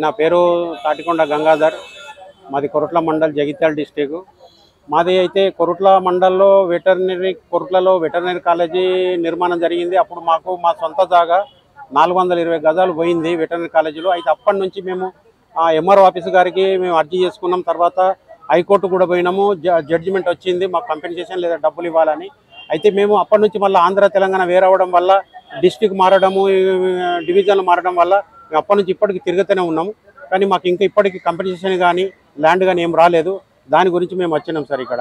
నా పేరు తాటికొండ గంగాధర్. మాది కొరుట్ల మండల్, జగిత్యాల డిస్టిక్. మాది అయితే కొరుట్ల మండల్లో కొరుట్లలో వెటర్నరీ కాలేజీ నిర్మాణం జరిగింది. అప్పుడు మాకు మా సొంత జాగా 420 గజాలు పోయింది వెటర్నరీ కాలేజీలో. అయితే అప్పటి నుంచి మేము ఎంఆర్ఓ ఆఫీస్ గారికి మేము అర్జీ చేసుకున్నాం. తర్వాత హైకోర్టు కూడా పోయినాము. జడ్జిమెంట్ వచ్చింది మాకు కంపెన్సేషన్ లేదా డబ్బులు ఇవ్వాలని. అయితే మేము అప్పటి నుంచి మళ్ళీ ఆంధ్ర తెలంగాణ వేరవడం వల్ల, డిస్టిక్ మారడము, డివిజన్లు మారడం వల్ల మేము అప్పటి నుంచి ఇప్పటికి తిరుగుతూనే ఉన్నాము. కానీ మాకు ఇంకా ఇప్పటికి కంపెన్సేషన్ కానీ ల్యాండ్ కానీ ఏం రాలేదు. దాని గురించి మేము వచ్చినాం సార్. ఇక్కడ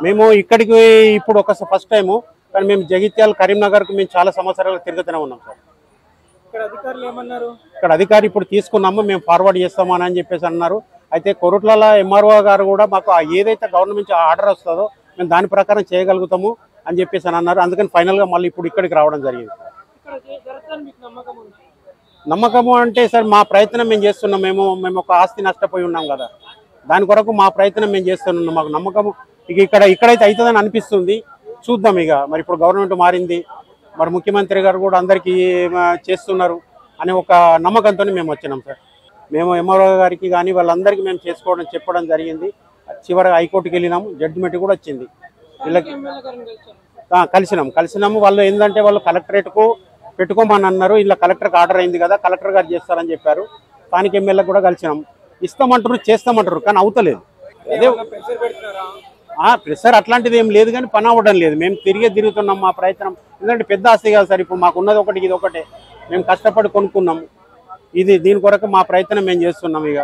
మేము ఇక్కడికి ఇప్పుడు ఫస్ట్ టైము, కానీ మేము జగిత్యాల, కరీంనగర్కు మేము చాలా సంవత్సరాలు తిరుగుతూనే ఉన్నాం సార్. ఇక్కడ అధికారి ఇప్పుడు తీసుకున్నాము, మేము ఫార్వర్డ్ చేస్తామని అని చెప్పేసి అన్నారు. అయితే కొరుట్లలో ఎంఆర్ఓ గారు కూడా మాకు ఏదైతే గవర్నమెంట్ ఆర్డర్ వస్తుందో మేము దాని ప్రకారం చేయగలుగుతాము అని చెప్పేసి అని అన్నారు. అందుకని ఫైనల్గా మళ్ళీ ఇప్పుడు ఇక్కడికి రావడం జరిగింది. నమ్మకము అంటే సార్, మా ప్రయత్నం మేము చేస్తున్నాం. మేము ఒక ఆస్తి నష్టపోయి ఉన్నాం కదా, దాని కొరకు మా ప్రయత్నం మేము చేస్తున్నాం. మాకు నమ్మకము ఇక్కడైతే అవుతుందని అనిపిస్తుంది. చూద్దాం ఇక. మరి ఇప్పుడు గవర్నమెంట్ మారింది, మరి ముఖ్యమంత్రి గారు కూడా అందరికీ చేస్తున్నారు అనే ఒక నమ్మకంతో మేము వచ్చినాం సార్. మేము ఎంఆర్ఓ గారికి కానీ వాళ్ళందరికీ మేము చెప్పడం జరిగింది. చివరిగా హైకోర్టుకి వెళ్ళినాము, జడ్జిమెంట్ కూడా వచ్చింది. వీళ్ళకి కలిసినాము. వాళ్ళు ఏంటంటే వాళ్ళు కలెక్టరేట్కు పెట్టుకోమని అన్నారు. ఇలా కలెక్టర్కి ఆర్డర్ అయింది కదా, కలెక్టర్ గారు చేస్తారని చెప్పారు. స్థానిక ఎమ్మెల్యేకి కూడా కలిసినాం. ఇస్తామంటారు, చేస్తామంటారు, కానీ అవుతలేదు. అదే ప్రెషర్ అట్లాంటిది ఏం లేదు, కానీ పని అవ్వడం లేదు. మేము తిరుగుతున్నాం మా ప్రయత్నం. ఎందుకంటే పెద్ద ఆస్తి కాదు సార్, ఇప్పుడు మాకు ఉన్నది ఒకటి, ఇది ఒకటే. మేము కష్టపడి కొనుక్కున్నాము. దీని కొరకు మా ప్రయత్నం మేము చేస్తున్నాం. ఇక